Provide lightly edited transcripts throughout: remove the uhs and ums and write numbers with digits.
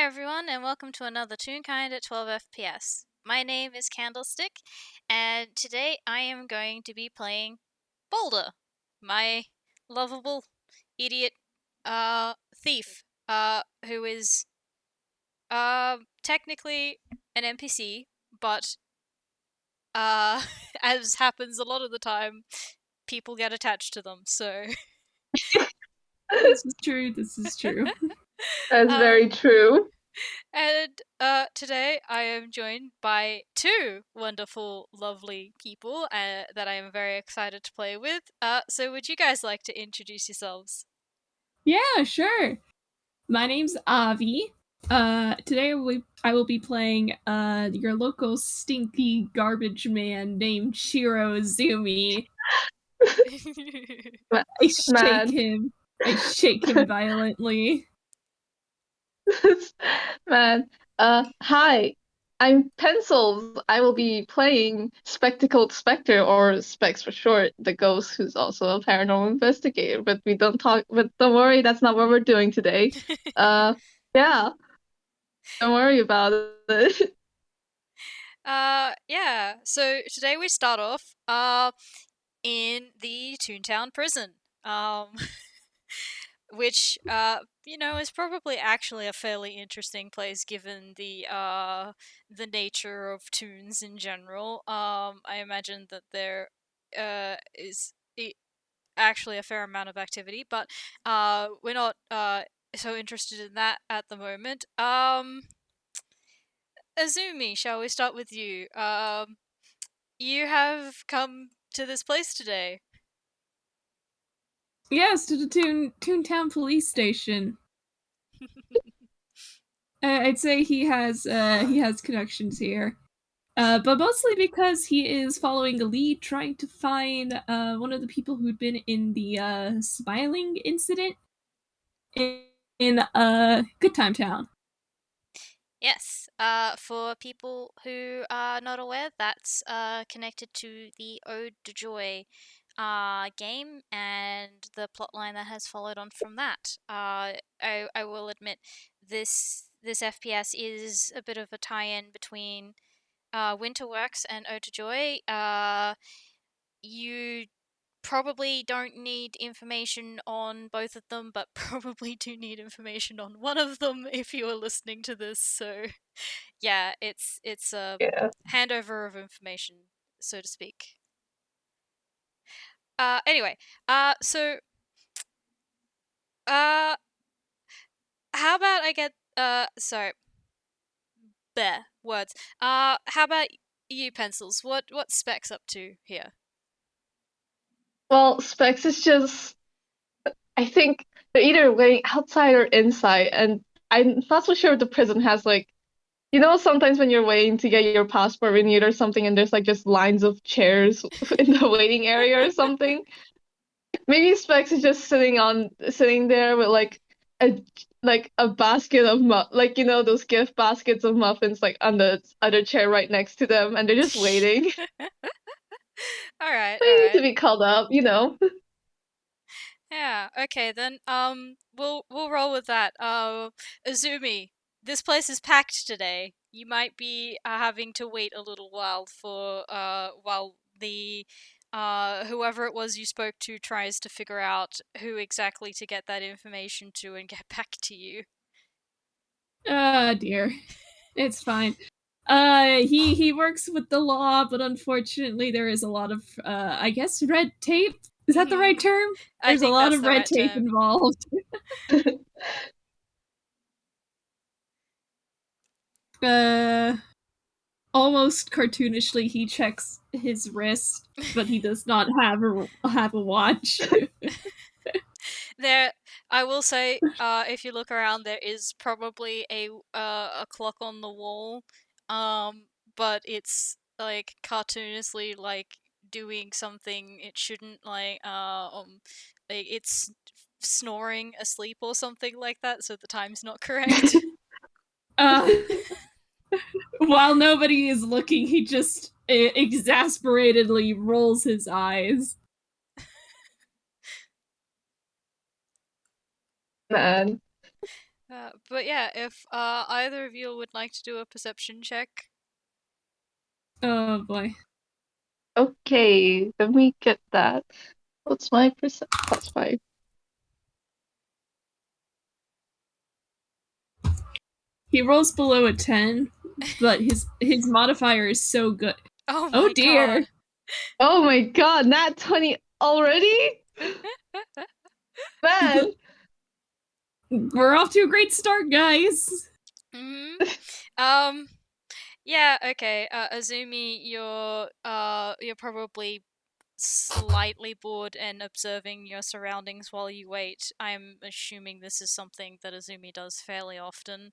Hi everyone, and welcome to another Toonkind at 12 FPS. My name is Candlestic, and today I am going to be playing Boulder, my lovable idiot thief, who is technically an NPC, but as happens a lot of the time, people get attached to them, so This is true. This is true. That's um very true. And today I am joined by two wonderful, lovely people that I am very excited to play with. So would you guys like to introduce yourselves? Yeah, sure. My name's Avi. Today I will be playing your local stinky garbage man named Shiro Azumi. Ma- I shake Man, him. I shake him violently. man. Hi. I'm Pencils. I will be playing Spectacled Spectre, or Specs for short, the ghost who's also a paranormal investigator. But we don't talk. But don't worry, that's not what we're doing today. Uh, yeah, don't worry about it. yeah. So today we start off in the Toontown prison. Which is probably actually a fairly interesting place given the nature of toons in general. I imagine that there is actually a fair amount of activity, but we're not so interested in that at the moment. Azumi, shall we start with you? You have come to this place today. Yes, to the Toontown Police Station. I'd say he has connections here. But mostly because he is following a lead, trying to find one of the people who'd been in the smiling incident in Good Time Town. Yes, for people who are not aware, that's connected to the Ode to Joy game and the plotline that has followed on from that. I will admit this FPS is a bit of a tie-in between Winterworks and Ode to Joy. You probably don't need information on both of them, but probably do need information on one of them if you are listening to this. So, yeah, it's a Yeah. handover of information, so to speak. Anyway, so uh, how about I get sorry, bleh, words. How about you, Pencils? What Specs up to here? Well, Specs is just. I think they're either waiting outside or inside, and I'm not so sure if the prison has like, sometimes when you're waiting to get your passport renewed or something, and there's like just lines of chairs in the waiting area or something. Maybe Specs is just sitting there with a a basket of those gift baskets of muffins like on the other chair right next to them, and they're just waiting, All right, all waiting to right. be called up. Yeah, okay then. We'll roll with that. Azumi, this place is packed today. You might be having to wait a little while for while the whoever it was you spoke to tries to figure out who exactly to get that information to and get back to you. Ah, dear. It's fine. He works with the law, but unfortunately there is a lot of I guess red tape. Is that the right term? I There's a think lot that's of the red right tape term. involved. Uh Almost cartoonishly he checks his wrist, but he does not have a watch. There, I will say, if you look around, there is probably a clock on the wall, but it's like cartoonishly like doing something it shouldn't, like it's snoring asleep or something like that, so the time's not correct. uh While nobody is looking, he just exasperatedly rolls his eyes. Man. But yeah, if either of you would like to do a perception check. Oh boy. Okay, let me get that. What's my percent? +5. He rolls below a 10, but his modifier is so good. Oh Oh my dear. god. Oh my god, nat 20 already? Man. We're off to a great start, guys. Mhm. Um. Yeah. Okay. Azumi, you're probably slightly bored and observing your surroundings while you wait. I'm assuming this is something that Azumi does fairly often.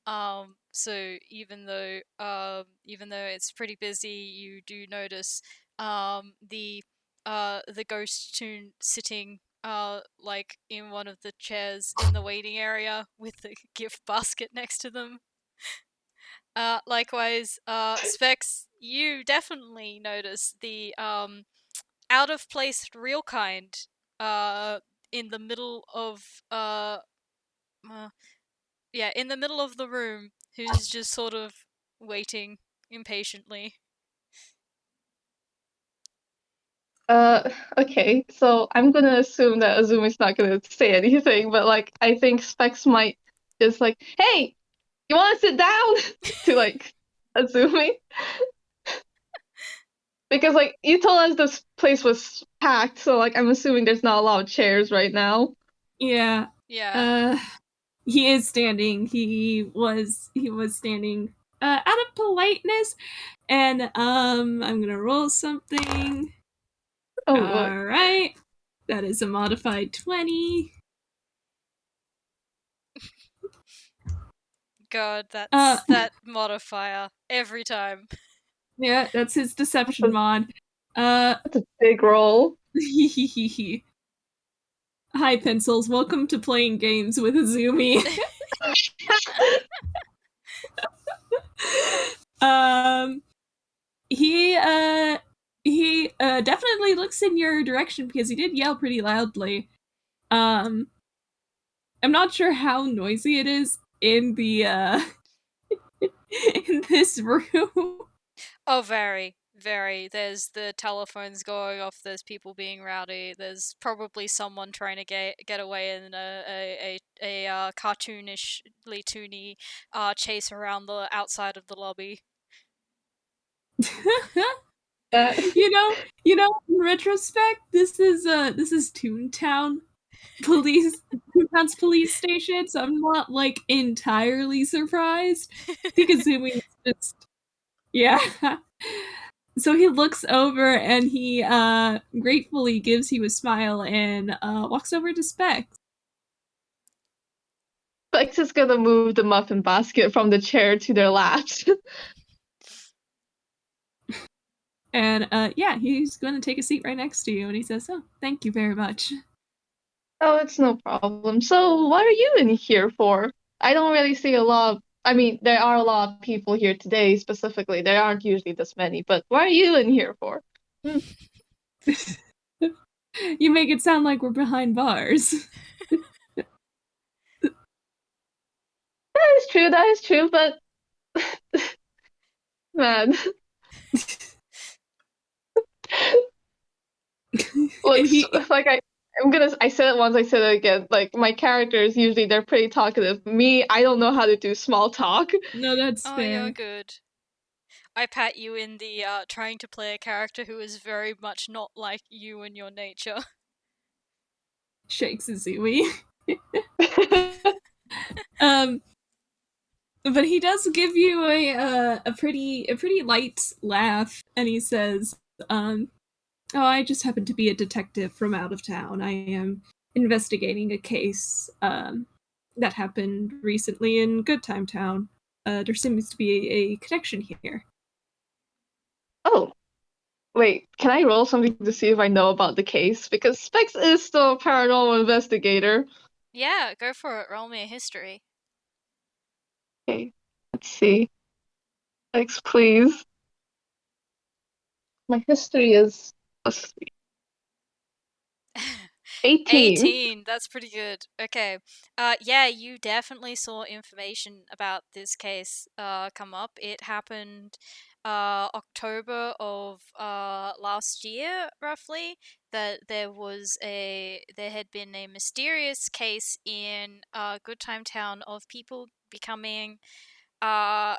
So even though it's pretty busy, you do notice the ghost toon sitting like in one of the chairs in the waiting area with the gift basket next to them. Likewise, Specs, you definitely notice the out of place real kind uh in the middle of uh yeah, in the middle of the room, who's just sort of waiting impatiently. Okay, so I'm gonna assume that Azumi's not gonna say anything, but like I think Specs might just like, hey, you wanna sit down? To like Azumi. Because like you told us this place was packed, so like I'm assuming there's not a lot of chairs right now. Yeah. Yeah. Uh he is standing. He was standing out of politeness, and I'm gonna roll something. Oh look. All right. That is a modified 20. God, Uh that's that modifier every time. yeah, that's his That's deception a, mod. Uh that's a big roll. Hi pencils, welcome to playing games with Azumi. um he definitely looks in your direction because he did yell pretty loudly. Um I'm not sure how noisy it is in the in this room. Oh, very, very. There's the telephones going off. There's people being rowdy. There's probably someone trying to get away in a cartoonishly toony chase around the outside of the lobby. That In retrospect, this is Toontown Toontown's police station, so I'm not like entirely surprised. I think Azumi is just yeah. So he looks over and he gratefully gives you a smile and walks over to Specs. Specs is gonna move the muffin basket from the chair to their laps. And yeah, he's going to take a seat right next to you and he says, "Oh, thank you very much." Oh, it's no problem. So, what are you in here for? I don't really see a lot of, I mean, there are a lot of people here today specifically. There aren't usually this many, but what are you in here for? Hmm, You make it sound like we're behind bars. that is true, but man, And looks he like I said it once, I said it again. Like my characters usually they're pretty talkative. Me, I don't know how to do small talk. No, that's Oh, you're fair. good. I pat you in the trying to play a character who is very much not like you and your nature. Shakes Azumi. um but he does give you a pretty light laugh and he says, "Oh, I just happen to be a detective from out of town. I am investigating a case that happened recently in Goodtime Town. There seems to be a connection here." Oh, wait, can I roll something to see if I know about the case? Because Specs is still a paranormal investigator. Yeah, go for it. Roll me a history. Okay, let's see. Specs, please. My history is +3. 18. 18. That's pretty good. Okay. Yeah, you definitely saw information about this case come up. It happened October of last year, roughly. That there had been a mysterious case in Goodtime Town of people becoming uh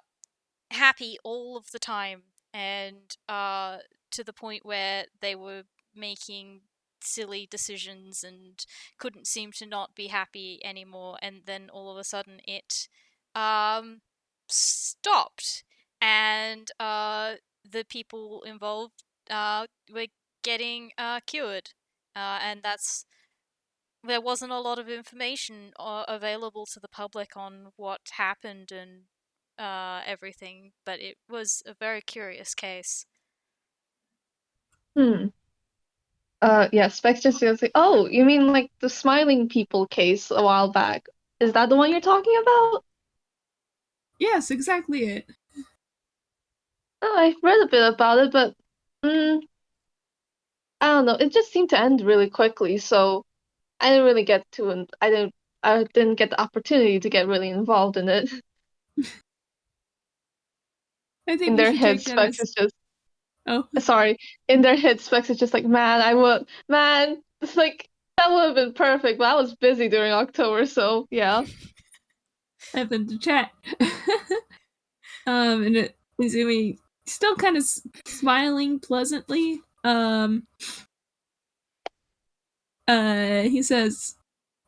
happy all of the time, and to the point where they were making silly decisions and couldn't seem to not be happy anymore, and then all of a sudden it um stopped, and the people involved were getting cured, and that's there wasn't a lot of information available to the public on what happened and everything, but it was a very curious case. Hmm. Yeah, Specs just goes like, oh, you mean like the smiling people case a while back? Is that the one you're talking about? Yes, exactly it. Oh, I've read a bit about it, but mm, I don't know. It just seemed to end really quickly, so I didn't really get to, and I didn't get the opportunity to get really involved in it. I think In you their should head, take that Specs as is just oh. sorry. In their head, Specs is just like, man, man. It's like that would have been perfect, but I was busy during October, so yeah. Nothing to chat. And it Izumi still kind of smiling pleasantly. He says,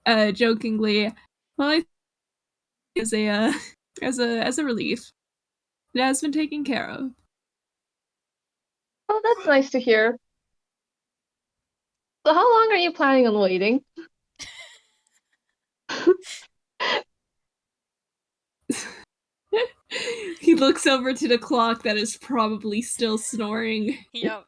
jokingly, "Well, I think as a as a relief, it has been taken care of." Oh, that's nice to hear. So how long are you planning on waiting? He looks over to the clock that is probably still snoring. Yep.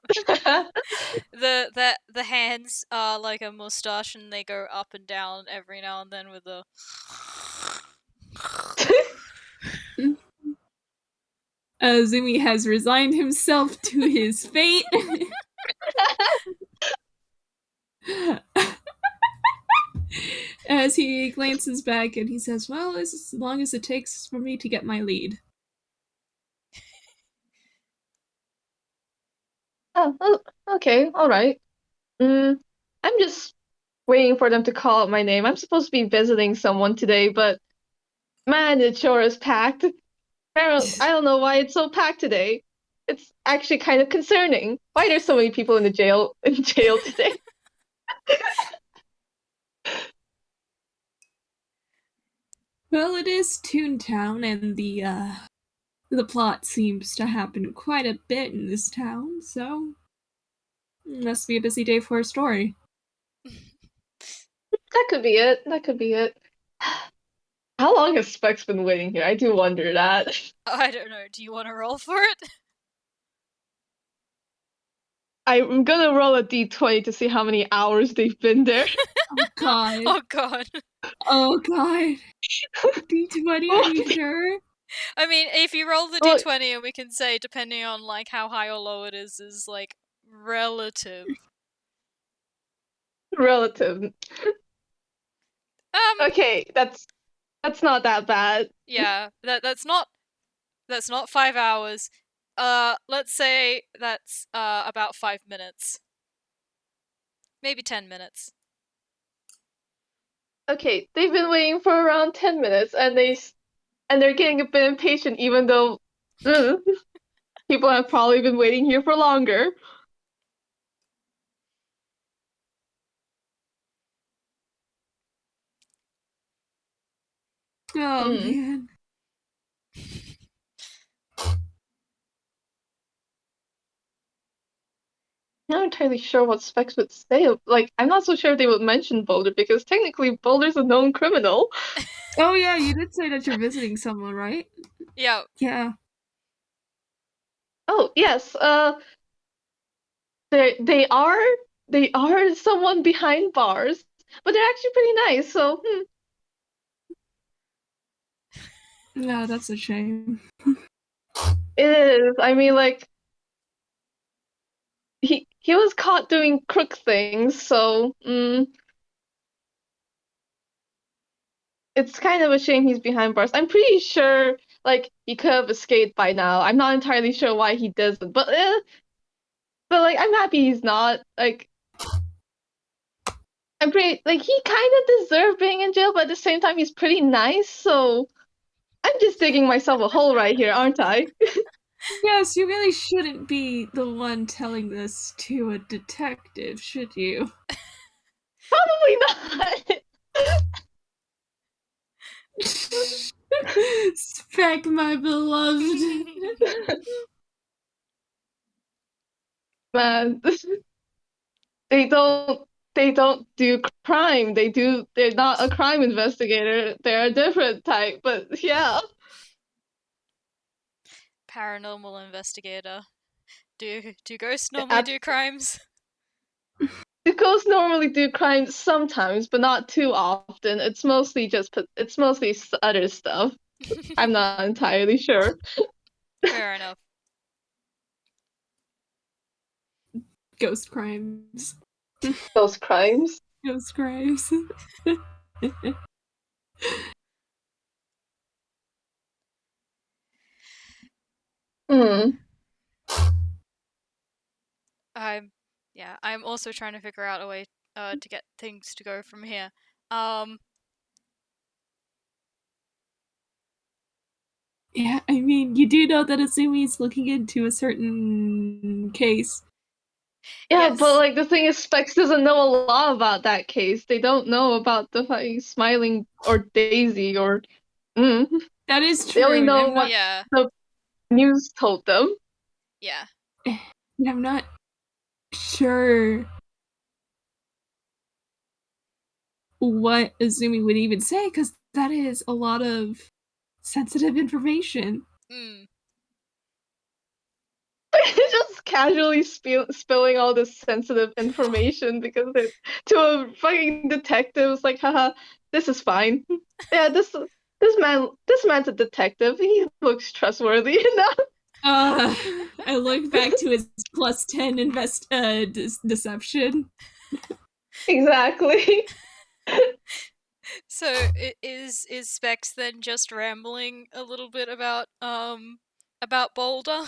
The hands are like a mustache, and they go up and down every now and then with a. Zumi has resigned himself to his fate. As he glances back and he says, "Well, as long as it takes for me to get my lead." Oh, okay, all right. I'm just waiting for them to call out my name. I'm supposed to be visiting someone today, but man, it sure is packed. I don't know why it's so packed today. It's actually kind of concerning. Why are there so many people in the jail in jail today? Well, it is Toontown, and the plot seems to happen quite a bit in this town, so it must be a busy day for a story. That could be it. That could be it. How long has Specs been waiting here? I do wonder that. I don't know. Do you want to roll for it? I'm gonna roll a d20 to see how many hours they've been there. Oh god. Oh god. Oh god. D20, are you sure? I mean, if you roll the Look, d20, and we can say, depending on like how high or low it is like relative. relative. Um, Okay, that's not that bad. yeah, that's not 5 hours. Let's say that's about 5 minutes, maybe 10 minutes. Okay, they've been waiting for around 10 minutes, and they're getting a bit impatient, even though mm, people have probably been waiting here for longer. Oh Hmm. man. Not entirely sure what Specs would say. Like, I'm not so sure if they would mention Boulder because technically Boulder's a known criminal. Oh yeah, you did say that you're visiting someone, right? Yeah. Yeah. Oh yes, they they are someone behind bars, but they're actually pretty nice. So No, that's a shame. it is. I mean, like he was caught doing crook things, so it's kind of a shame he's behind bars. I'm pretty sure like he could have escaped by now. I'm not entirely sure why he doesn't, but like I'm happy he's not. Like I'm pretty like he kind of deserved being in jail, but at the same time he's pretty nice. So I'm just digging myself a hole right here, aren't I? Yes, you really shouldn't be the one telling this to a detective, should you? Probably not. Spec, my beloved. Man, they don't they don't do crime. They're not a crime investigator. They're a different type. But yeah. Paranormal investigator. Do ghosts normally Ab- do crimes? The ghosts normally do crimes sometimes, but not too often. It's mostly other stuff. I'm not entirely sure. Fair enough. Ghost crimes. Those crimes. Ghost crimes. Hmm. I'm yeah, I'm also trying to figure out a way to get things to go from here. Um Yeah, I mean, you do know that Azumi's looking into a certain case. Yeah, but yes. like the thing is, Specs doesn't know a lot about that case. They don't know about the fucking Smiling or Daisy or. Mm. That is They only true, and know I'm not. what Yeah. the news told them. Yeah. I'm not sure what Azumi would even say, because that is a lot of sensitive information. Mm. Just casually spilling all this sensitive information because it to a fucking detective. It's like, haha, this is fine. Yeah, this man's a detective. He looks trustworthy enough. Uh, I look back to his plus 10 deception. Exactly. So is Specs then just rambling a little bit about Boulder?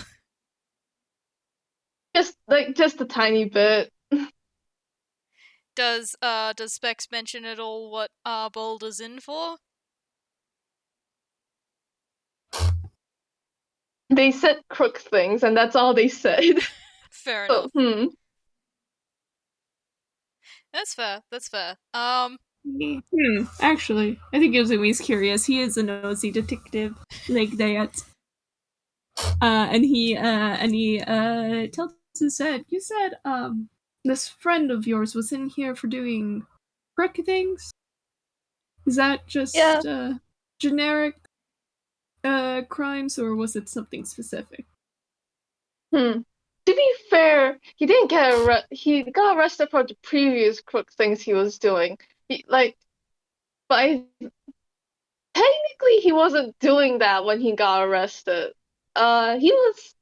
Just a tiny bit. Does Specs mention at all what Boulder's in for? They said crook things, and that's all they said. Fair So, enough. That's fair. That's fair. Actually, I think Uzumi's curious. He is a nosy detective like that. And he tells us said, you said this friend of yours was in here for doing prick things? Is that yeah. just generic crimes, or was it something specific? Hmm. To be fair, he got arrested for the previous crook things he was doing. But technically he wasn't doing that when he got arrested. He was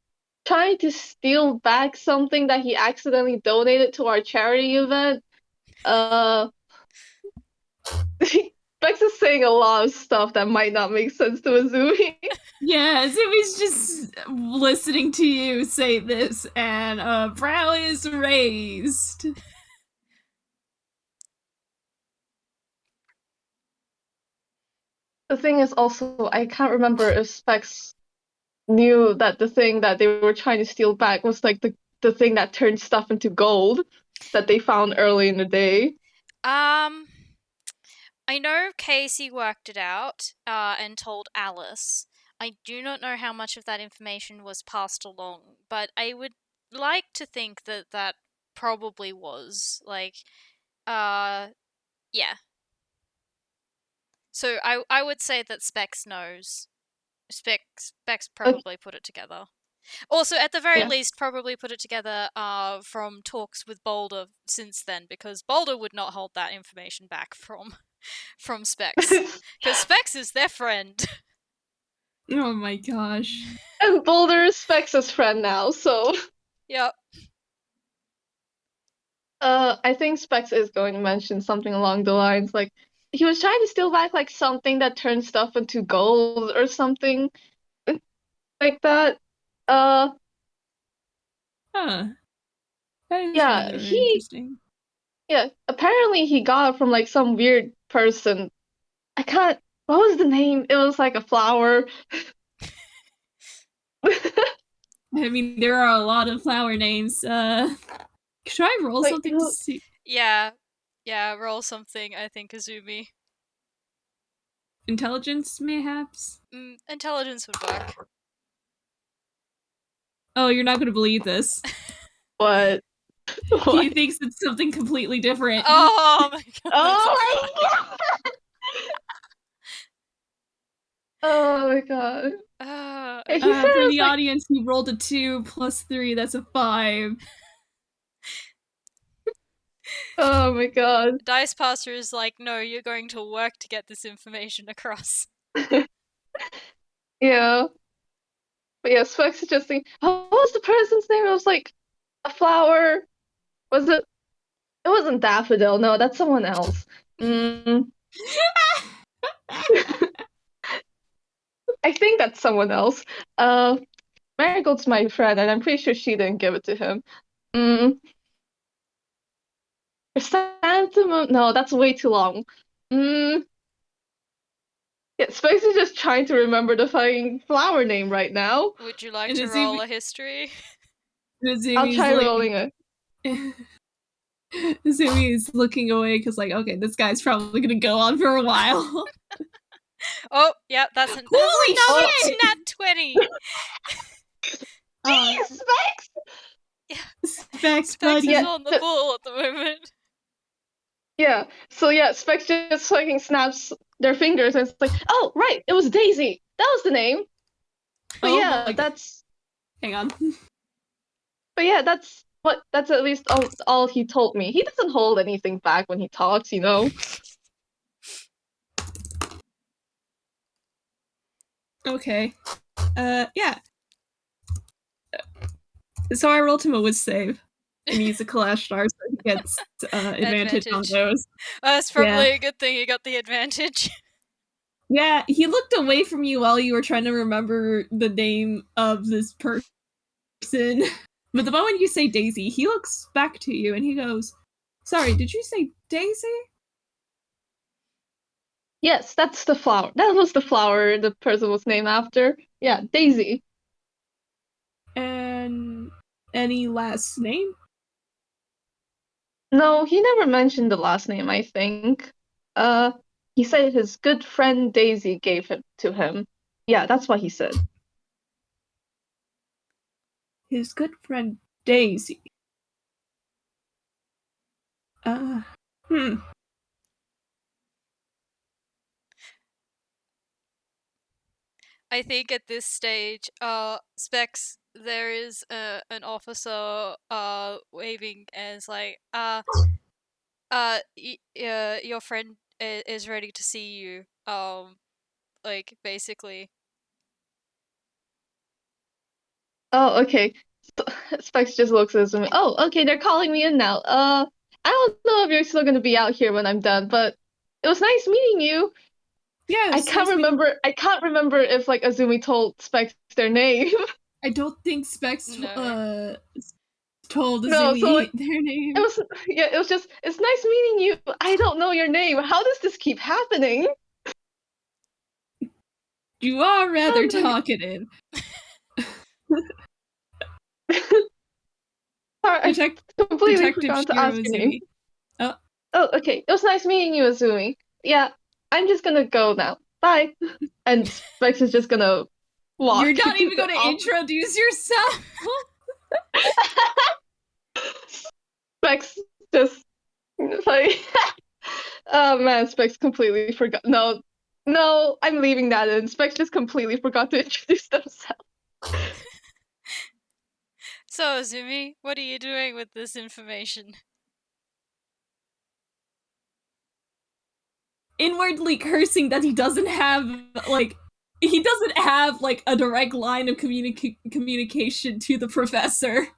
trying to steal back something that he accidentally donated to our charity event. Uh, Bex is saying a lot of stuff that might not make sense to Azumi. Yeah, Uzumi's just listening to you say this, and brow is raised. The thing is also, I can't remember if Specs knew that the thing that they were trying to steal back was like the thing that turned stuff into gold that they found early in the day. Um, I know Casey worked it out and told Alice. I do not know how much of that information was passed along, but I would like to think that that probably was uh, yeah. So I would say that Specs knows. Specs Okay, probably put it together. Also, at the very yeah. least, probably put it together from talks with Boulder since then, because Boulder would not hold that information back from Specs, because Specs is their friend. Oh my gosh. And Boulder is Specs' friend now, so Yep. I think Specs is going to mention something along the lines like, he was trying to steal back like something that turns stuff into gold or something like that. Uh, Huh. That is yeah, rather interesting. apparently he got it from like some weird person. I can't. What was the name? It was like a flower. I mean, there are a lot of flower names. Should I roll Like, something to see? Yeah. Yeah, roll something, I think, Azumi. Intelligence, mayhaps? Intelligence would work. Oh, you're not gonna believe this. what? He What? thinks it's something completely different. Oh my god, that's so Oh funny. my god! Oh my god. Yeah, he said For it was the like, audience, he rolled a 2 plus 3, that's a 5. oh my god. Dice Passer is like, no, you're going to work to get this information across. Yeah. But yeah, Specs suggesting, oh, what was the person's name? It was like a flower. Was it? It wasn't daffodil. No, that's someone else. Mm, I think that's someone else. Uh, Marigold's my friend, and I'm pretty sure she didn't give it to him. Mm, Chrysanthemum? No, that's way too long. Mm, yeah, Specs is just trying to remember the fucking flower name right now. Would you like And to Azumi, roll a history? I'll Azumi's try like, rolling it. Azumi is looking away because, like, okay, this guy's probably gonna go on for a while. Oh, yeah, that's another Holy shit! nat 20! Jeez, Specs! Yeah, Specs, Specs is buddy. Yeah, on the ball at the moment. yeah. So yeah, Specs just fucking snaps their fingers and it's like, oh right, it was Daisy. That was the name. But Oh yeah, my god. Hang on. that's at least all he told me. He doesn't hold anything back when he talks, you know. Okay. Yeah. So I rolled him a whiz save. And he's a Kalash star, so he gets advantage on Advantage. those. That's Yeah. probably a good thing you got the advantage. Yeah, he looked away from you while you were trying to remember the name of this person. But the moment you say Daisy, he looks back to you and he goes, sorry, did you say Daisy? Yes, that's the flower. That was the flower the person was named after. Yeah, Daisy. And any last name? No, he never mentioned the last name, I think. Uh, he said his good friend Daisy gave it to him. Yeah, that's what he said. His good friend Daisy. Uh, hmm. I think at this stage, Specs, there is an officer waving and is like, your friend is ready to see you. Like basically. Oh, okay. So, Specs just looks at me. Oh, okay, they're calling me in now. I don't know if you're still gonna be out here when I'm done, but it was nice meeting you. Yes, nice meeting. I can't remember if like Azumi told Specs their name. I don't think Specs No. told No, so Azumi like their it name. was yeah, it was just it's nice meeting you. I don't know your name. How does this keep happening? You are rather Oh my talkative. Sorry, I Detect- completely Detective forgot to Shiro ask your name. Azumi. Oh, Oh, okay. It was nice meeting you, Azumi. Yeah, I'm just gonna go now. Bye. And Specs is just gonna you're walk not into even the going to office. introduce yourself? Specs just like oh man, Specs completely forgot. No, no, I'm leaving that in. Specs just completely forgot to introduce themselves. So, Azumi, what are you doing with this information? Inwardly cursing that he doesn't have, like, a direct line of communication to the professor.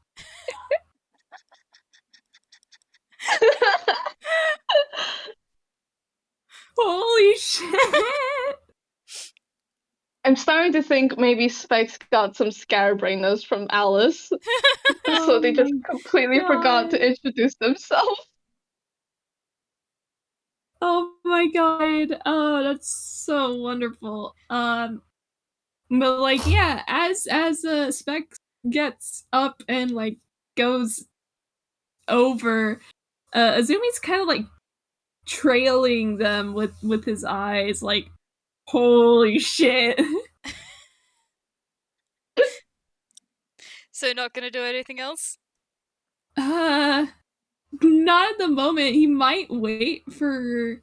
Holy shit! I'm starting to think maybe Specs got some scarabrainers from Alice, so Oh they just my completely forgot god. to introduce themselves. Oh my god. Oh, that's so wonderful. But like, yeah, as Specs gets up and like goes over, Azumi's kind of like trailing them with his eyes, like, holy shit. So not gonna do anything else? uh, Not at the moment. He might wait for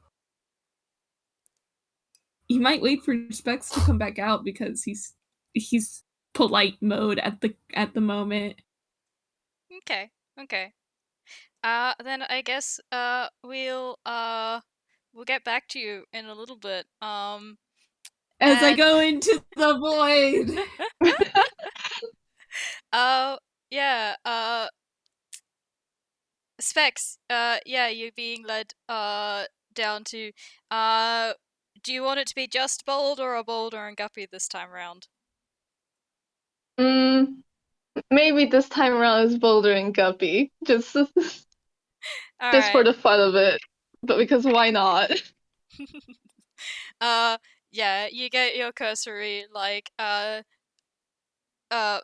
Specs to come back out because he's polite mode at the moment. Okay, okay. Then I guess we'll get back to you in a little bit. As I And go into the void. uh yeah, Specs, yeah, you're being led down to do you want it to be just Boulder or Boulder and Guppy this time round? Mm, maybe this time around is Boulder and Guppy, just for Alright. the fun of it. But because why not? uh yeah, you get your cursory like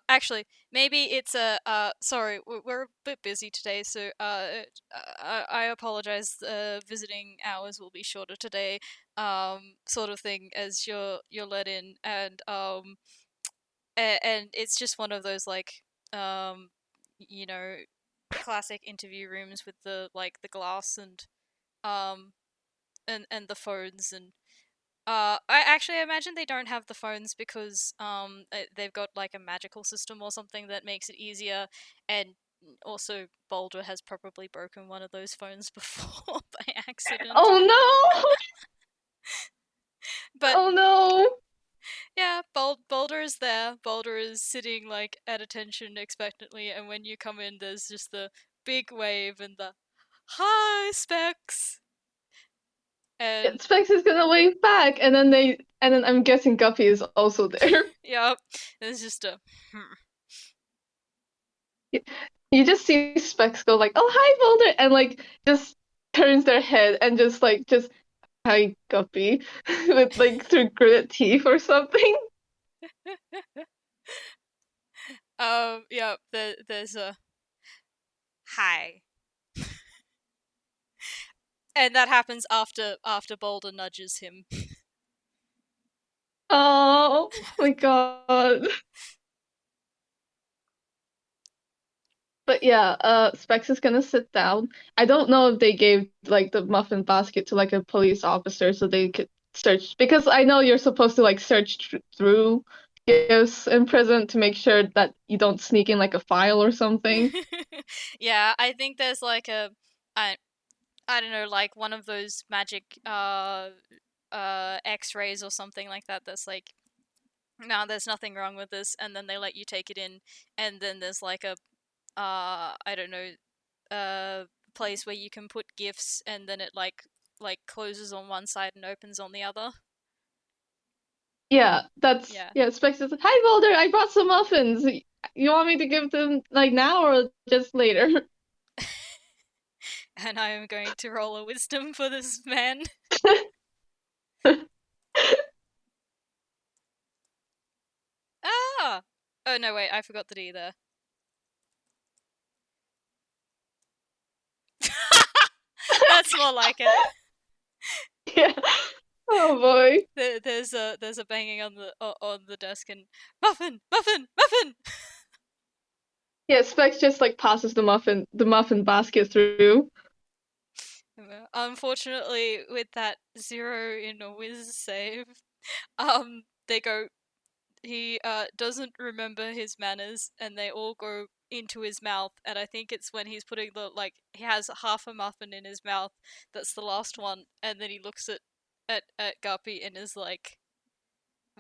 actually, maybe it's a sorry, we're a bit busy today, so I apologize. Visiting hours will be shorter today, sort of thing, as you're let in, and it's just one of those like you know classic interview rooms with the like the glass um and the phones and I actually imagine they don't have the phones because they've got like a magical system or something that makes it easier, and also Boulder has probably broken one of those phones before by accident. Oh no! But Oh no! yeah, Boulder is there. Boulder is sitting like at attention expectantly, and when you come in, there's just the big wave and the hi Specs, Yeah, and Specs is gonna wave back, and then I'm guessing Guppy is also there. yep, there's just a hmm. You just see Specs go like, "Oh hi, Boulder," and like just turns their head and just hi, Guppy, with like through gritted teeth or something. Yeah, there's a hi. And that happens after Boulder nudges him. Oh my god. But yeah, Specs is gonna sit down. I don't know if they gave like the muffin basket to like a police officer so they could search because I know you're supposed to like search through gifts in prison to make sure that you don't sneak in like a file or something. Yeah, I think there's like I I don't know, like one of those magic X-rays or something like that. That's like, no, there's nothing wrong with this, and then they let you take it in, and then there's like a I don't know, place where you can put gifts, and then it like closes on one side and opens on the other. Yeah, that's Yeah. yeah. Specs is like, "Hi, Boulder, I brought some muffins. You want me to give them like now or just later?" And I am going to roll a wisdom for this man. Ah! Oh no, wait, I forgot the D there. That's more like it. Yeah. Oh boy. There's a banging on the desk and muffin, muffin, muffin. Yeah, Specs just like passes the muffin basket through. Unfortunately, with that 0 in a whiz save, they go. He doesn't remember his manners, and they all go into his mouth. And I think it's when he's putting the like he has half a muffin in his mouth. That's the last one, and then he looks at Guppy and is like,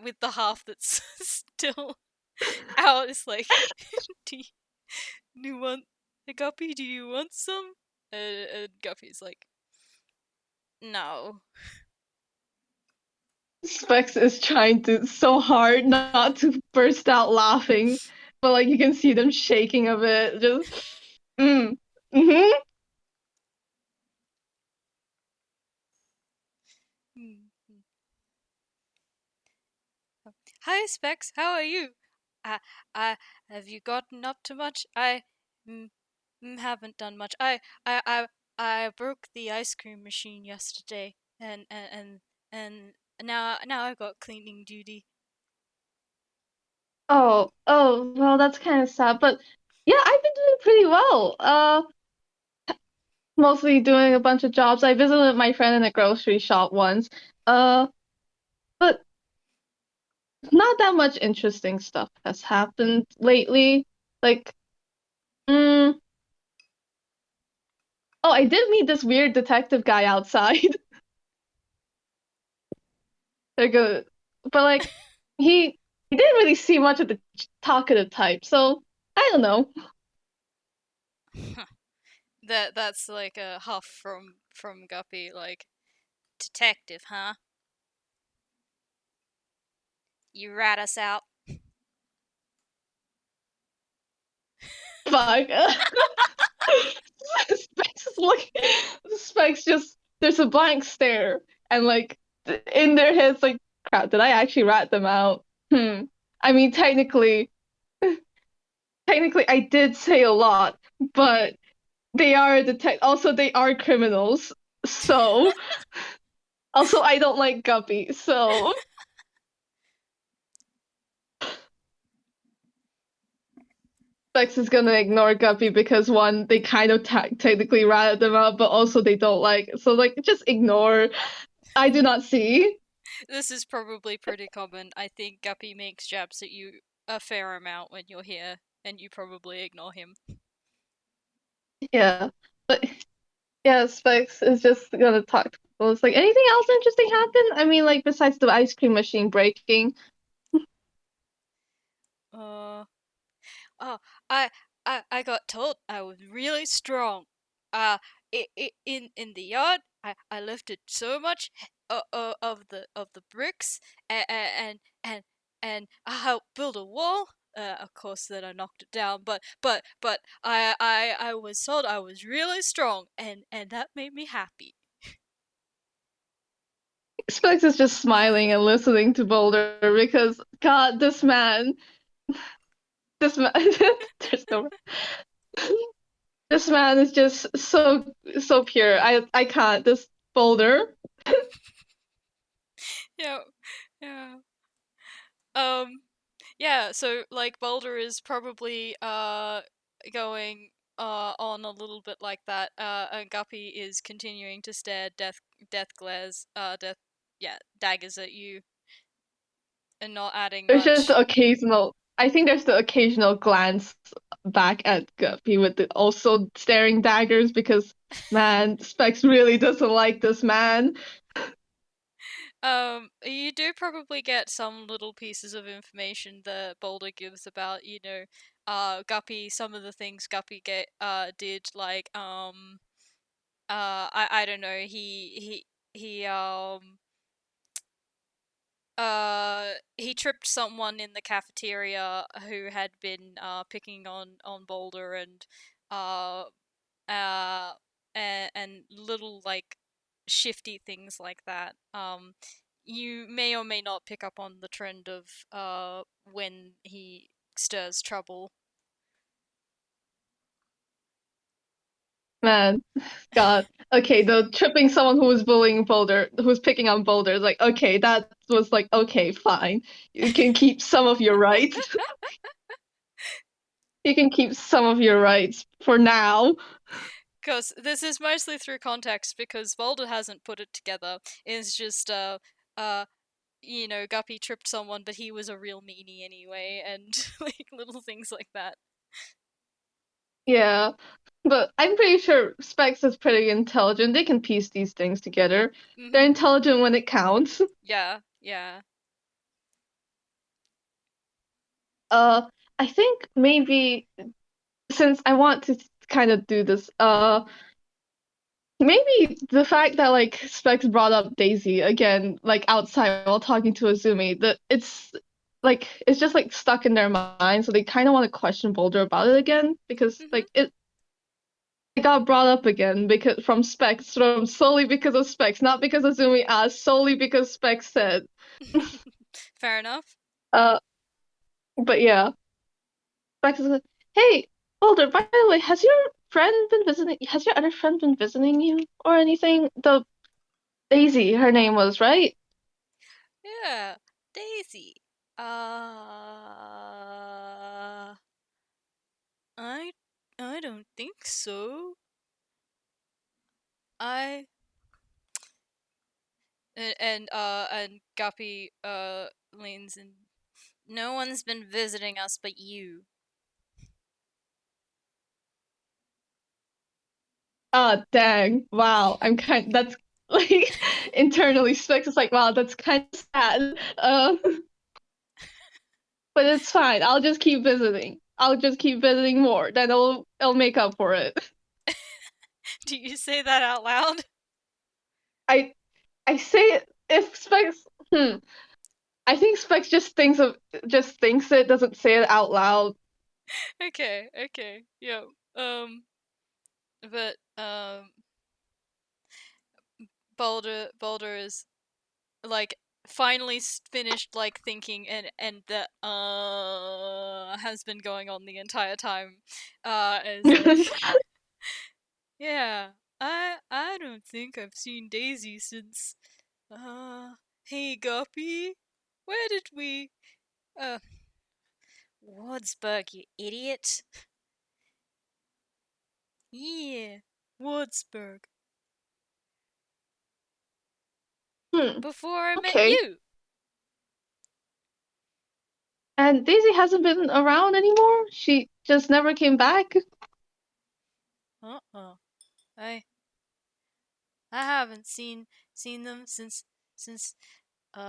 with the half that's still out, it's like, do you want a Guppy? Do you want some? And Guppy's like, no. Specs is trying to so hard not to burst out laughing, but like you can see them shaking a bit. Just mm. Mm-hmm. Hmm. Hi, Specs. How are you? I, have you gotten up to much? Mm, haven't done much. I broke the ice cream machine yesterday, and now I got cleaning duty. Well, that's kind of sad, but yeah, I've been doing pretty well. Mostly doing a bunch of jobs. I visited my friend in a grocery shop once. Uh, but not that much interesting stuff has happened lately. Like, mm, oh, I did meet this weird detective guy outside. They're good, but like, he didn't really see much of the talkative type, so I don't know. That's like a huff from Guppy, like detective, huh? You rat us out. Fuck. Specs is like Specs just there's a blank stare and like in their heads like crap, did I actually rat them out? I mean technically I did say a lot, but they are also they are criminals. So also I don't like Guppy, so Specs is gonna ignore Guppy because one, they kind of technically ratted them out, but also they don't like so like just ignore. I do not see. This is probably pretty common. I think Guppy makes jabs at you a fair amount when you're here, and you probably ignore him. Yeah. But yeah, Specs is just gonna talk to people. It's like anything else interesting happened? I mean, like besides the ice cream machine breaking. Uh, oh, I, I got told I was really strong. Uh, in the yard, I lifted so much of the bricks, and and I helped build a wall. Of course, then I knocked it down. But I was told I was really strong, and that made me happy. Specs is just smiling and listening to Boulder because God, this man, there's no, this man is just so pure. I can't. This Boulder. Yeah, yeah. Um, yeah. So like Boulder is probably going on a little bit like that. And Guppy is continuing to stare death glares daggers at you and not adding There's just much. the occasional. I think there's the occasional glance back at Guppy with the also staring daggers because man, Specs really doesn't like this man. You do probably get some little pieces of information that Boulder gives about, Guppy, some of the things Guppy did, like, I don't know, he tripped someone in the cafeteria who had been, picking on Boulder, uh, uh, and little, like, shifty things like that. You may or may not pick up on the trend of when he stirs trouble. Man, God. Okay, the tripping someone who was bullying Boulder, who's picking on Boulder, is like, okay, that was like, okay, fine. You can keep some of your rights. You can keep some of your rights for now. Because this is mostly through context, because Boulder hasn't put it together. It's just, uh, Guppy tripped someone, but he was a real meanie anyway, and like little things like that. Yeah, but I'm pretty sure Specs is pretty intelligent. They can piece these things together. They're Mm-hmm. intelligent when it counts. Yeah, yeah. Uh, I think maybe since I want to kind of do this, maybe the fact that like Specs brought up Daisy again, like outside while talking to Azumi, that it's just like stuck in their mind, so they kind of want to question Boulder about it again because Hmm. like it got brought up again because from Specs, from solely because of Specs, not because Azumi asked, solely because Specs said. Fair enough. Uh, but yeah, Specs is like, hey, Boulder, by the way, has your friend been visiting? Has your other friend been visiting you or anything? The Daisy, her name was, right? Yeah, Daisy. I I don't think so. I and Guppy leans in. No one's been visiting us but you. Ah, dang. Wow. That's like internally Specs is like, wow, that's kind of sad. But it's fine. I'll just keep visiting. I'll just keep visiting more. Then it'll make up for it. Do you say that out loud? I I say it if Specs I think Specs just thinks it, doesn't say it out loud. Okay, okay, yeah. But Boulder is like finally finished like thinking and that has been going on the entire time. Is like yeah, I don't think I've seen Daisy since hey Guppy, where did we uh Woodsburg, you idiot. Yeah, Woodsburg. Hmm. Before I met Okay. you. And Daisy hasn't been around anymore? She just never came back? Uh-uh. I I haven't seen them since uh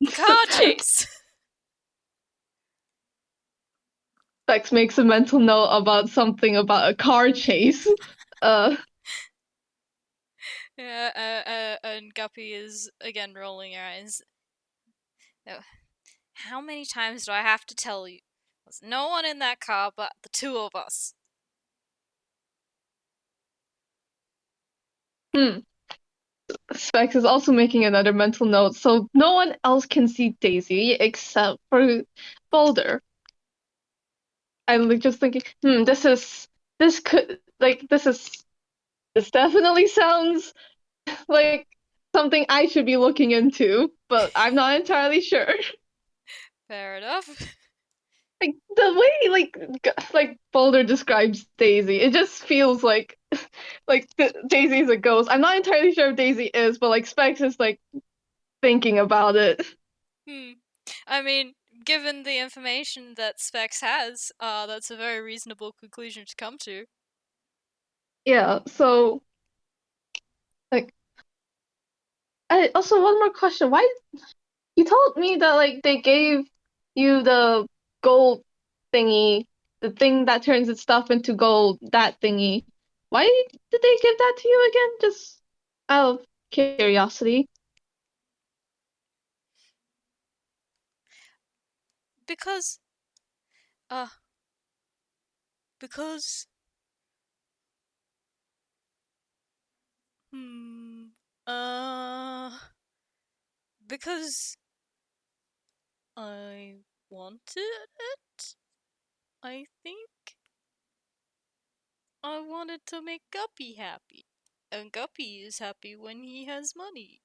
the car chase. Specs makes a mental note about something about a car chase. Uh, Yeah, and Guppy is again rolling her eyes. Oh, how many times do I have to tell you? There's no one in that car but the two of us. hmm. Specs is also making another mental note, so no one else can see Daisy except for Boulder. I'm like just thinking, this could like this definitely sounds like something I should be looking into, but I'm not entirely sure. Fair enough. Like the way like Boulder describes Daisy, it just feels like Daisy's a ghost. I'm not entirely sure if Daisy is, but like Specs is like thinking about it. Hmm. I mean, given the information that Specs has, that's a very reasonable conclusion to come to. Yeah, so like also one more question. Why you told me that like they gave you the gold thingy, the thing that turns its stuff into gold, that thingy. Why did they give that to you again? Just out of curiosity. Because, uh, because, hmm, uh, because I wanted it, I think. I wanted to make Guppy happy. And Guppy is happy when he has money.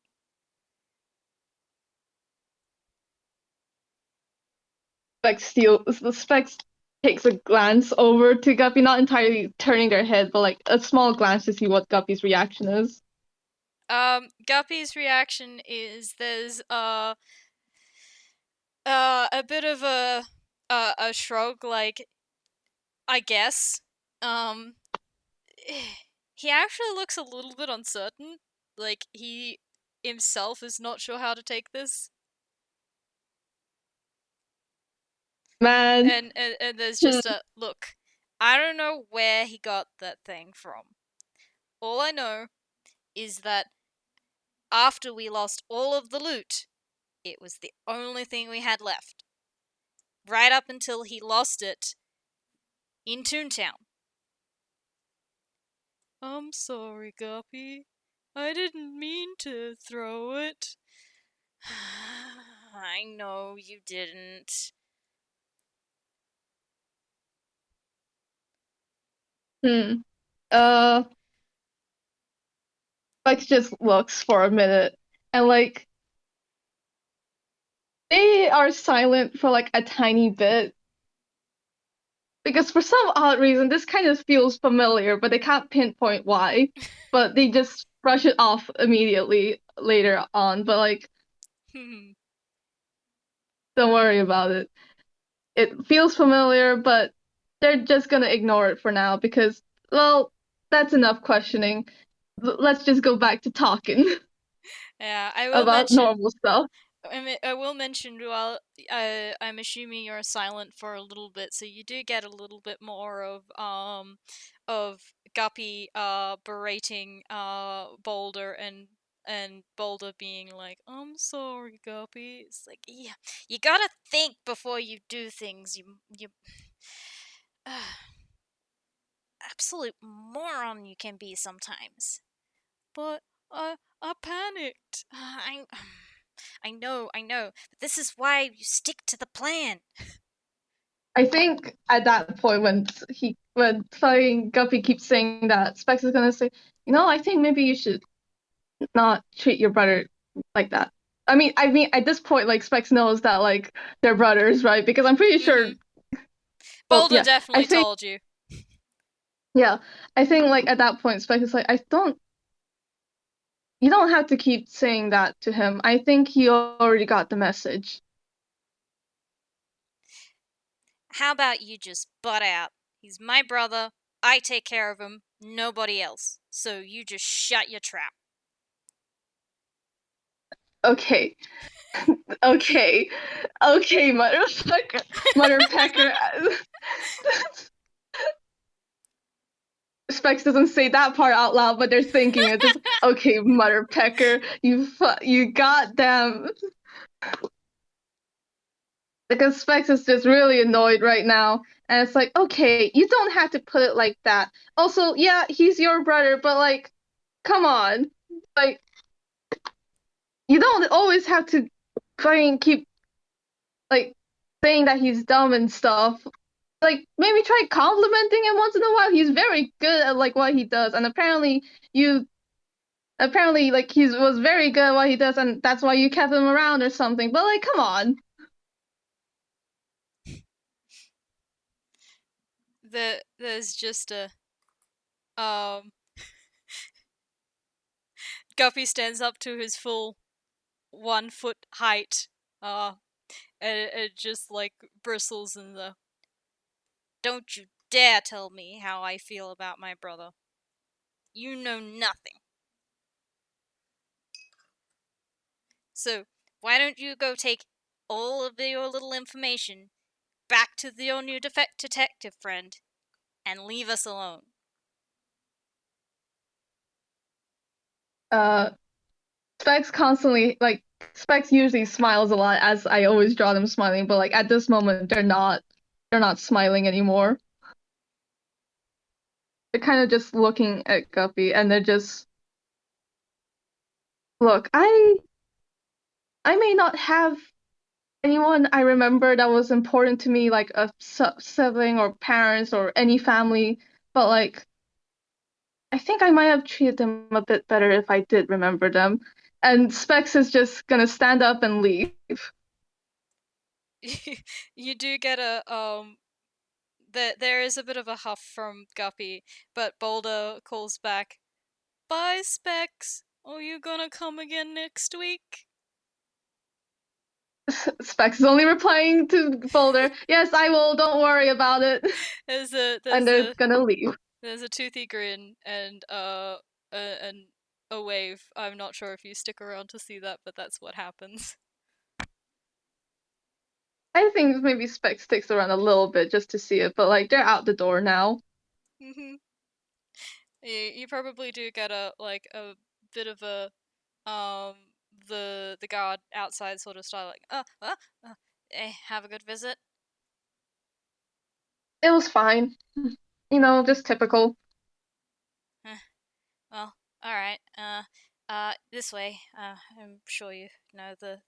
The Specs takes a glance over to Guppy, not entirely turning their head, but like a small glance to see what Guppy's reaction is. Guppy's reaction is there's a bit of a shrug, like I guess. Um, he actually looks a little bit uncertain, like he himself is not sure how to take this, Man, and there's hmm, just a look. I don't know where he got that thing from. All I know is that after we lost all of the loot, it was the only thing we had left. Right up until he lost it in Toontown. I'm sorry, Guppy. I didn't mean to throw it. I know you didn't. Hmm. Uh, Lex just looks for a minute, and like they are silent for like a tiny bit because for some odd reason this kind of feels familiar, but they can't pinpoint why. But they just brush it off immediately later on. But like, don't worry about it. It feels familiar, but they're just gonna ignore it for now because, well, that's enough questioning. Let's just go back to talking Yeah, I will about mention. normal stuff. I will mention. Well, I'm assuming you're silent for a little bit, so you do get a little bit more of Guppy berating Boulder and Boulder being like, "I'm sorry, Guppy." It's like, yeah, you gotta think before you do things. You absolute moron you can be sometimes. But I panicked. I know, but this is why you stick to the plan. I think at that point when fucking Guppy keeps saying that, Specs is gonna say, I think maybe you should not treat your brother like that. I mean, at this point, like Specs knows that like they're brothers, right? Because I'm pretty sure. Mm-hmm. Well, Boulder yeah, I definitely think, told you. yeah, I think like at that point, Specs is like, you don't have to keep saying that to him. I think he already got the message. How about you just butt out? He's my brother. I take care of him. Nobody else. So you just shut your trap. Okay, okay, okay, motherfucker, motherpecker. Specs doesn't say that part out loud, but they're thinking it. Just okay, motherpecker, you goddamn. Because Specs is just really annoyed right now, and it's like, okay, you don't have to put it like that. Also, yeah, he's your brother, but like, come on, like, you don't always have to fucking keep like saying that he's dumb and stuff. Like, maybe try complimenting him once in a while. He's very good at like what he does, and you apparently like he was very good at what he does, and that's why you kept him around or something. But like, come on. There's just a um. Guppy stands up to his full 1 foot height. And it just like bristles in the. Don't you dare tell me how I feel about my brother. You know nothing. So, why don't you go take all of your little information back to your new detective friend and leave us alone? Uh, Specs constantly like Specs usually smiles a lot, as I always draw them smiling, but like at this moment they're not smiling anymore. They're kind of just looking at Guppy and they're just, look, I may not have anyone I remember that was important to me, like a sibling or parents or any family, but like I think I might have treated them a bit better if I did remember them. And Specs is just gonna stand up and leave. You do get a there is a bit of a huff from Guppy, but Boulder calls back, "Bye, Specs. Are you gonna come again next week?" Specs is only replying to Boulder, yes, I will, don't worry about it. There's a And there's they're a gonna leave. there's a toothy grin and a wave. I'm not sure if you stick around to see that, but that's what happens. think maybe Spec sticks around a little bit just to see it, but like they're out the door now. Mm-hmm. You probably do get a bit of a um the guard outside sort of style, like have a good visit. It was fine. Just typical. Eh, well, all right. This way. I'm sure you know the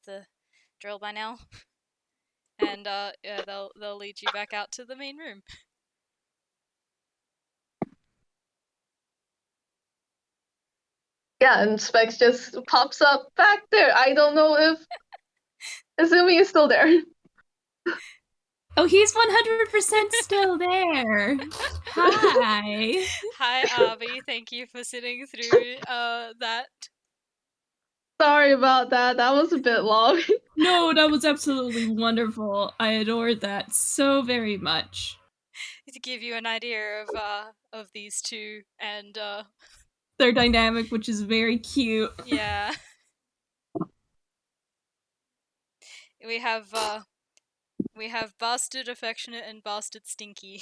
drill by now. And yeah, they'll lead you back out to the main room. Yeah, and Specs just pops up back there. I don't know if Azumi is still there. Oh, he's 100% still there. Hi. Hi, Avi. Thank you for sitting through that. Sorry about that. That was a bit long. No, that was absolutely wonderful. I adored that so very much. To give you an idea of these two, and Their dynamic, which is very cute. yeah, we have uh we have bastard affectionate and bastard stinky.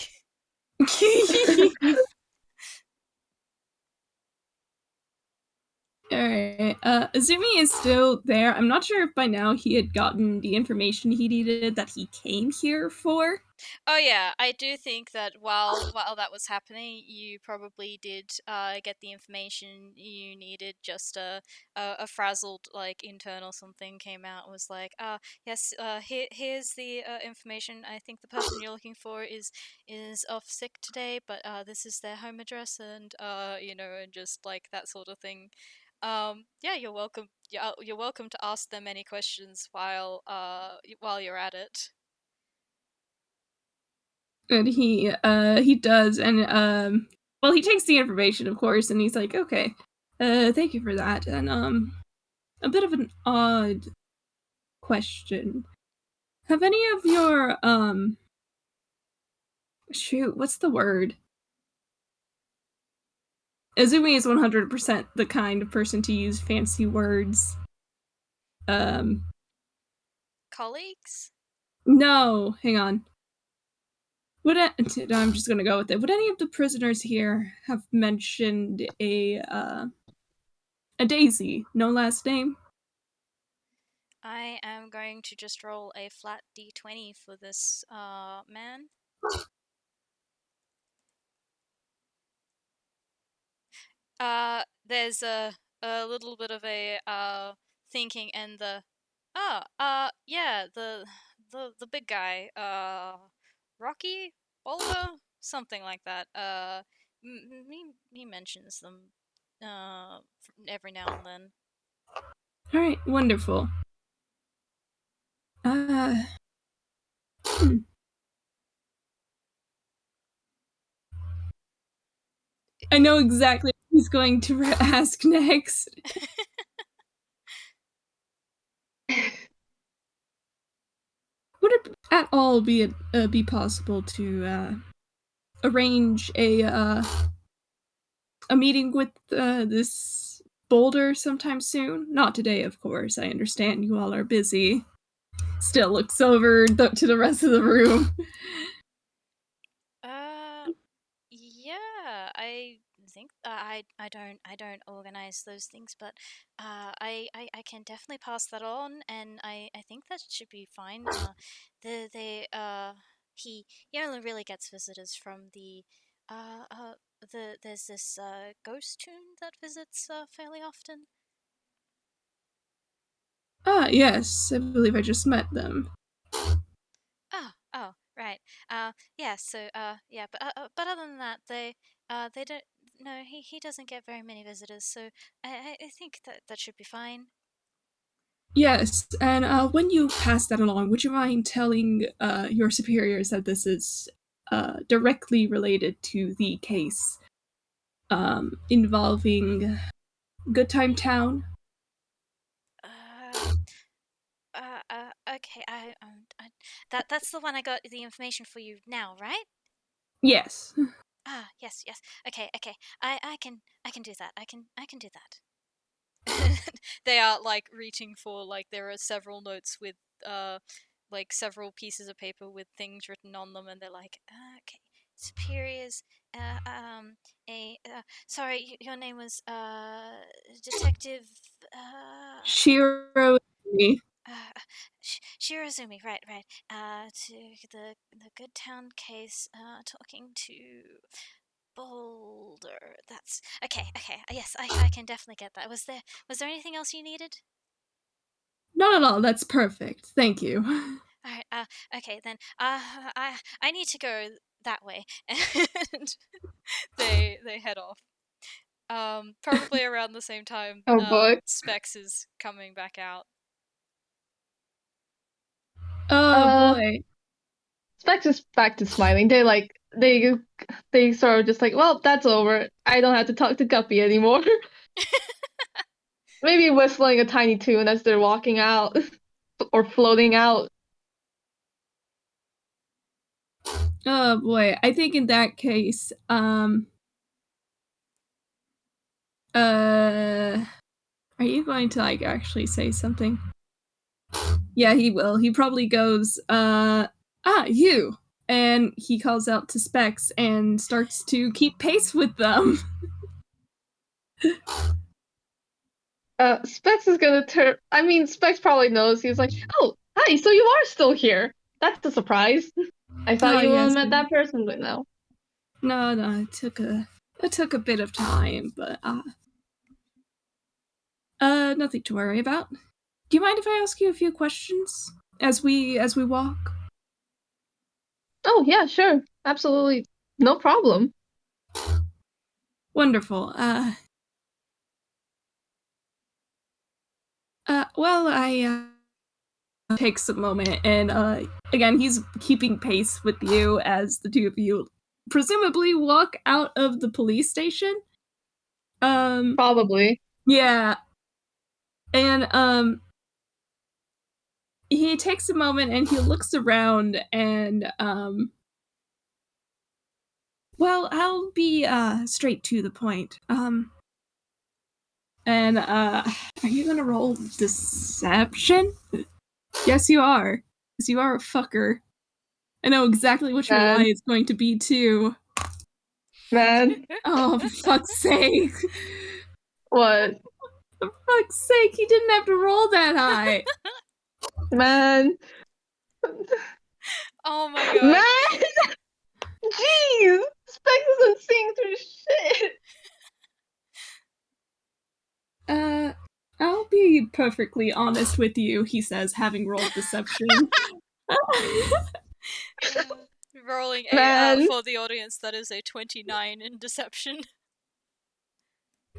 Alright, Azumi is still there. I'm not sure if by now he had gotten the information he needed that he came here for. Oh yeah, I do think that while that was happening, you probably did get the information you needed. Just a frazzled like intern or something came out and was like, yes, here's the information. I think the person you're looking for is off sick today, but this is their home address, and and just like that sort of thing. Yeah, you're welcome. Yeah, you're welcome to ask them any questions while you're at it. And he does, and well, he takes the information, of course, and he's like, okay, thank you for that. And a bit of an odd question. Have any of your shoot, what's the word? Azumi is 100% the kind of person to use fancy words. Um, Colleagues? no, hang on. I'm just gonna go with it. Would any of the prisoners here have mentioned a Daisy, no last name? I am going to just roll a flat d20 for this man. There's a little bit of a thinking, and yeah, the big guy, Rocky, Boulder, something like that. He mentions them every now and then. All right, wonderful. Hmm. I know exactly what he's going to ask next. Would it at all be possible to arrange a meeting with this Boulder sometime soon? Not today, of course. I understand you all are busy. Still looks over to the rest of the room. Uh, Yeah, I think I don't organize those things, but I can definitely pass that on, and I think that should be fine. He only really gets visitors from there's this ghost toon that visits fairly often. Ah, yes, I believe I just met them. Oh, right. Yeah. So, yeah. But other than that, they don't. No, he doesn't get very many visitors. So, I think that should be fine. Yes, and when you pass that along, would you mind telling your superiors that this is directly related to the case involving Good Time Town? Uh, okay. That's the one I got the information for you now, right? Yes. Yes, yes. Okay. I can do that. I can do that. They are like reaching for, like, there are several notes with like several pieces of paper with things written on them, and they're like, okay, superiors, sorry, your name was Detective Shiro Azumi. Shiro Azumi, right. To the Good Town case, talking to Boulder. That's okay. Yes, I can definitely get that. Was there anything else you needed? Not at all. That's perfect. Thank you. All right. Okay then. I need to go that way, and they head off. Probably around the same time, Oh boy. Specs is coming back out. Oh Uh, boy. Specs is back to smiling. They sort of just like, well, that's over. I don't have to talk to Guppy anymore. Maybe whistling a tiny tune as they're walking out or floating out. Oh boy. I think in that case, are you going to like actually say something? Yeah, he will. He probably goes, you. And he calls out to Specs and starts to keep pace with them. Specs is gonna turn. I mean, Specs probably knows. He's like, oh, hi, so you are still here. That's a surprise. I thought Oh you would have yes. met that person by now. No, it took a bit of time, but nothing to worry about. Do you mind if I ask you a few questions as we walk? Oh, yeah, sure. Absolutely. No problem. Wonderful. Well, I takes a moment and again he's keeping pace with you as the two of you presumably walk out of the police station. Um Probably. yeah. And he takes a moment and he looks around and well, I'll be straight to the point. And are you gonna roll deception? Yes, you are. Because you are a fucker. I know exactly what your lie Man, is going to be too. man, Oh, for fuck's sake. what? For fuck's sake, he didn't have to roll that high. Man, Oh my god. man! Jeez! Specs isn't seeing through shit! Uh, I'll be perfectly honest with you, he says, having rolled deception. Rolling a Man! for the audience, that is a 29 in deception.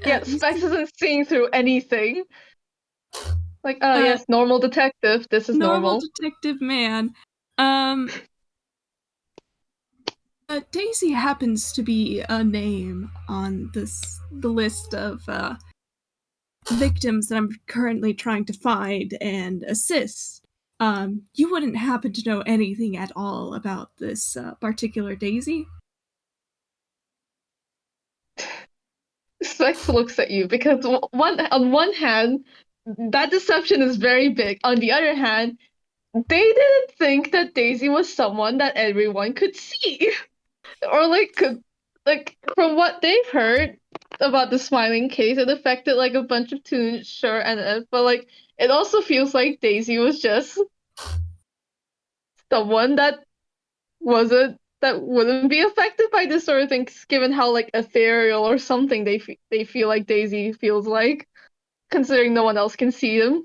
Yeah, You Specs see, isn't seeing through anything. Like, oh uh, yes, normal detective. This is normal normal. detective man. Um, Daisy happens to be a name on the list of victims that I'm currently trying to find and assist. You wouldn't happen to know anything at all about this particular Daisy? Specs looks at you because on one hand, that deception is very big. On the other hand, they didn't think that Daisy was someone that everyone could see. Or like could like from what they've heard about the smiling case, it affected like a bunch of toons, sure, but like it also feels like Daisy was just someone that wouldn't be affected by this sort of thing, given how like ethereal or something they feel like Daisy feels like, considering no one else can see them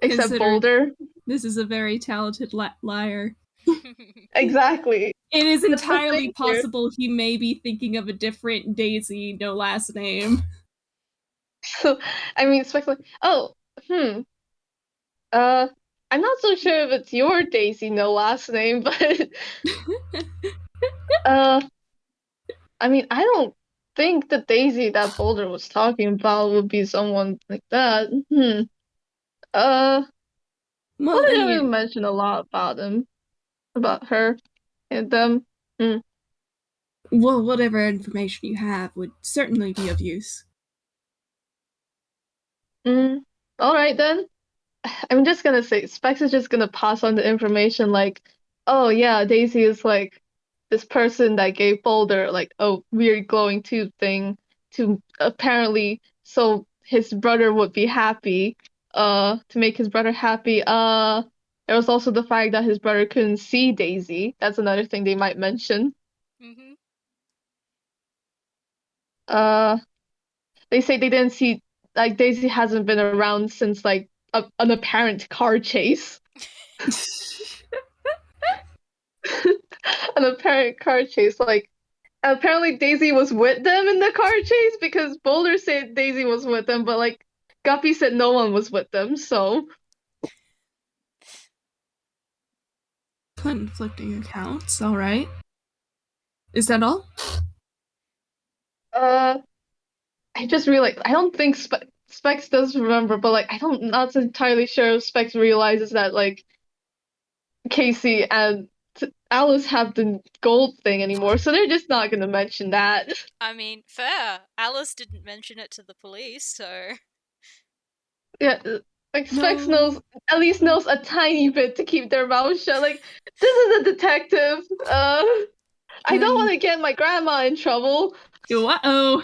except Considered Boulder. this is a very talented liar. Exactly. It is That's the entirely thing here. possible he may be thinking of a different Daisy, no last name. So I mean, Spike's like, oh, hmm. Uh, I'm not so sure if it's your Daisy, no last name, but uh, I mean, I don't think the Daisy that Boulder was talking about would be someone like that. Hmm. Uh, Well, Boulder didn't any really mention a lot about him, about her and them. Hmm. well, whatever information you have would certainly be of use. Hmm. All right then. I'm just gonna say Specs is just gonna pass on the information like, oh yeah, Daisy is like this person that gave Boulder like a weird glowing tube thing to apparently so his brother would be happy, to make his brother happy. There was also the fact that his brother couldn't see Daisy. That's another thing they might mention. Mhm. Uh, they say they didn't see like Daisy hasn't been around since like an apparent car chase. An apparent car chase. Like apparently Daisy was with them in the car chase because Boulder said Daisy was with them, but like Guppy said no one was with them. So Conflicting accounts, alright. Is that all? uh, I just realized I don't think Specs does remember, but like I don't not entirely sure if Specs realizes that like Casey and Alice have the gold thing anymore, so they're just not gonna mention that. I mean, fair. Alice didn't mention it to the police, so. Yeah, like Specs No. knows at least knows a tiny bit to keep their mouth shut. Like this is a detective. I don't want to get my grandma in trouble. Uh-oh.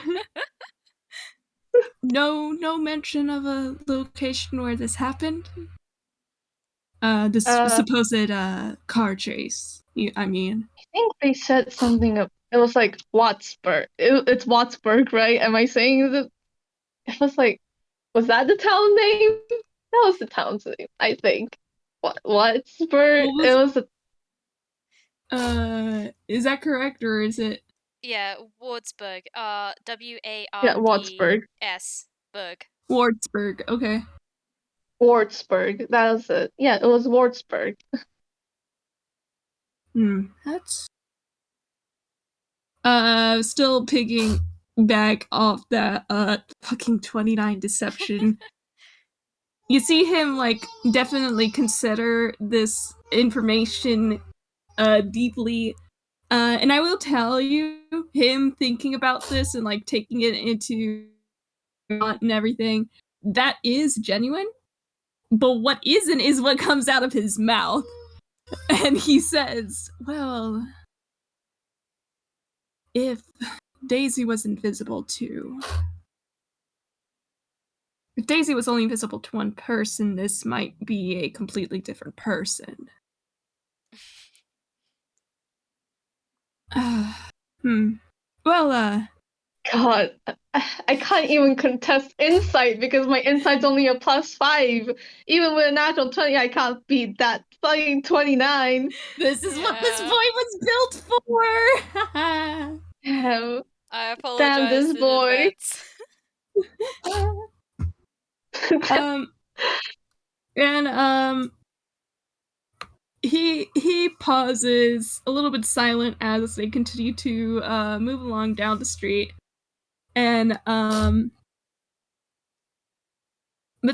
No mention of a location where this happened? This Uh, supposed car chase. I mean. I think they said something. It was like Wattsburg. It's Wattsburg, right? Am I saying that? It was like, was that the town name? That was the town's name, I think. Wattsburg. What It was was a, is that correct or is it Yeah, Wardsburg. yeah, Wattsburg. Wards. Berg. Wartsburg? Okay. Wartsburg. That was it. Yeah, it was Wartsburg. That's still picking back off that fucking 29 deception. You see him like definitely consider this information deeply. And I will tell you, him thinking about this and like taking it into account and everything, that is genuine. But what isn't is what comes out of his mouth. And he says, well, if Daisy was invisible too. If Daisy was only invisible to one person, this might be a completely different person. Hmm. Well, God, I can't even contest insight because my insight's only a +5. Even with a natural 20, I can't beat that fucking 29. this is what this boy Yeah. was built for! Damn, I damn apologize this in boy. advance. um, and, he pauses, a little bit silent as they continue to, move along down the street. And, but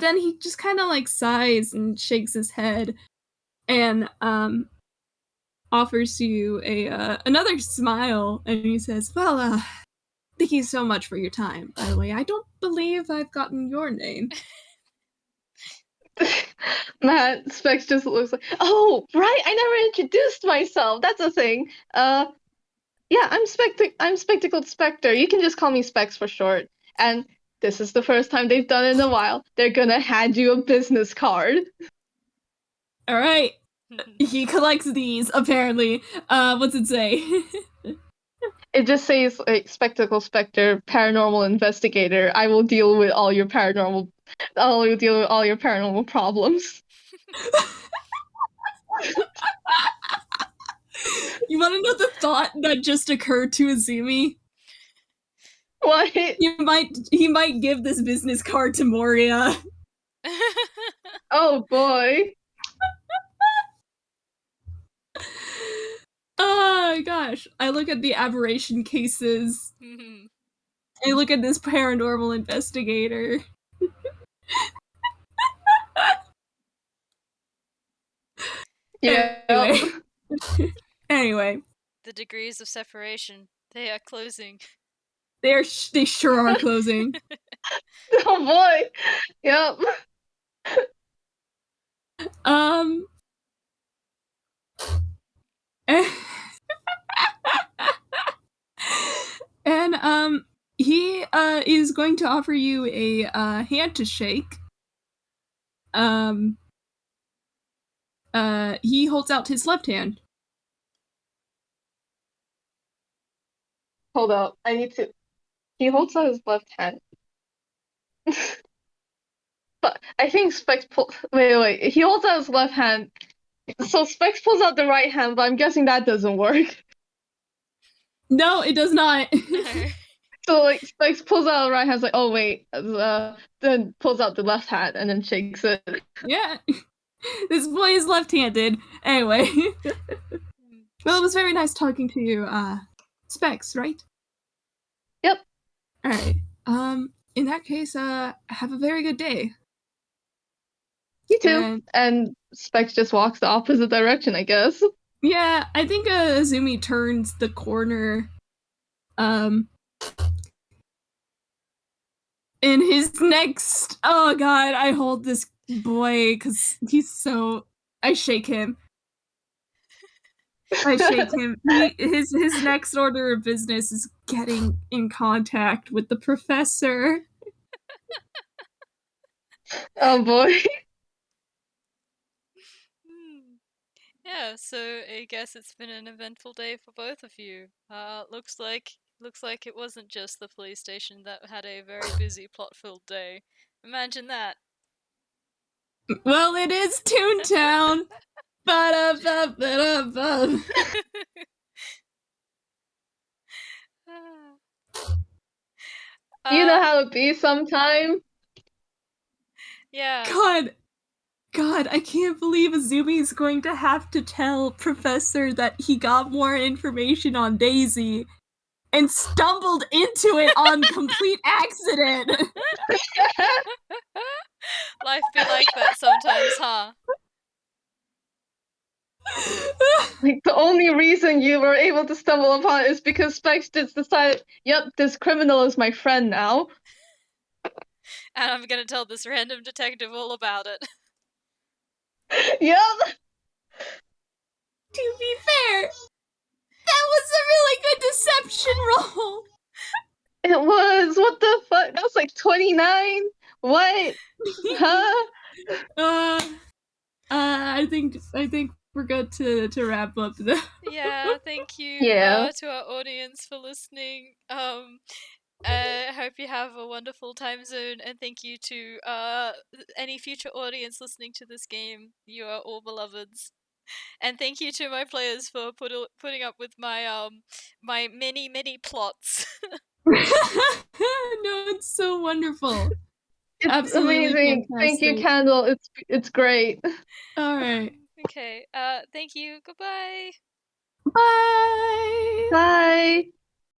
then he just kind of like sighs and shakes his head and, offers you a another smile, and he says, "Well, thank you so much for your time. By the way, I don't believe I've gotten your name." Matt Specs just looks like, oh, right, I never introduced myself. That's a thing. Yeah, I'm Spectacled Spectre. You can just call me Specs for short. And this is the first time they've done it in a while. They're gonna hand you a business card. All right, he collects these. Apparently, what's it say? It just says like Spectacle Spectre, paranormal investigator. I will deal with all your paranormal. I will deal with all your paranormal problems. You want to know the thought that just occurred to Azumi? What? He might give this business card to Moria. Oh boy. Oh gosh, I look at the aberration cases. I look at this paranormal investigator. Yep. Anyway. Anyway. The degrees of separation, they are closing. They sure are closing. Oh boy. Yep. Um. And he is going to offer you a hand to shake. Um he holds out his left hand. Hold up, I need to. He holds out his left hand. But I think Specs pull. Wait. He holds out his left hand. So Specs pulls out the right hand, but I'm guessing that doesn't work. No, it does not. No. So like Specs pulls out the right hand, like, oh wait, then pulls out the left hand and then shakes it. Yeah. This boy is left-handed. Anyway. Well, it was very nice talking to you, Specs, right? Yep. Alright. In that case, have a very good day. You too. And Specs just walks the opposite direction, I guess. Yeah, I think Azumi turns the corner. In his next, oh god, I hold this boy because he's so. I shake him. His next order of business is getting in contact with the professor. Oh boy. Yeah, so I guess it's been an eventful day for both of you. Looks like it wasn't just the police station that had a very busy plot-filled day. Imagine that. Well, it is Toontown. Ba-da-ba-ba-da-ba. You know how it be sometime. Yeah. God, I can't believe Azumi's going to have to tell Professor that he got more information on Daisy and stumbled into it on complete accident. Life be like that sometimes, huh? Like the only reason you were able to stumble upon it is because Specs just decided, yep, this criminal is my friend now. And I'm gonna tell this random detective all about it. Yep. To be fair, that was a really good deception roll. It was. What the fuck? That was like 29? What? Huh? I think we're good to wrap up though. Yeah, thank you Yeah. to our audience for listening. I hope you have a wonderful time zone, and thank you to any future audience listening to this game. You are all beloveds. And thank you to my players for putting up with my my many plots. No, it's so wonderful. It's Absolutely amazing. Thank you, fantastic. Candle. It's great. All right. Okay. Thank you. Goodbye. Bye. Bye.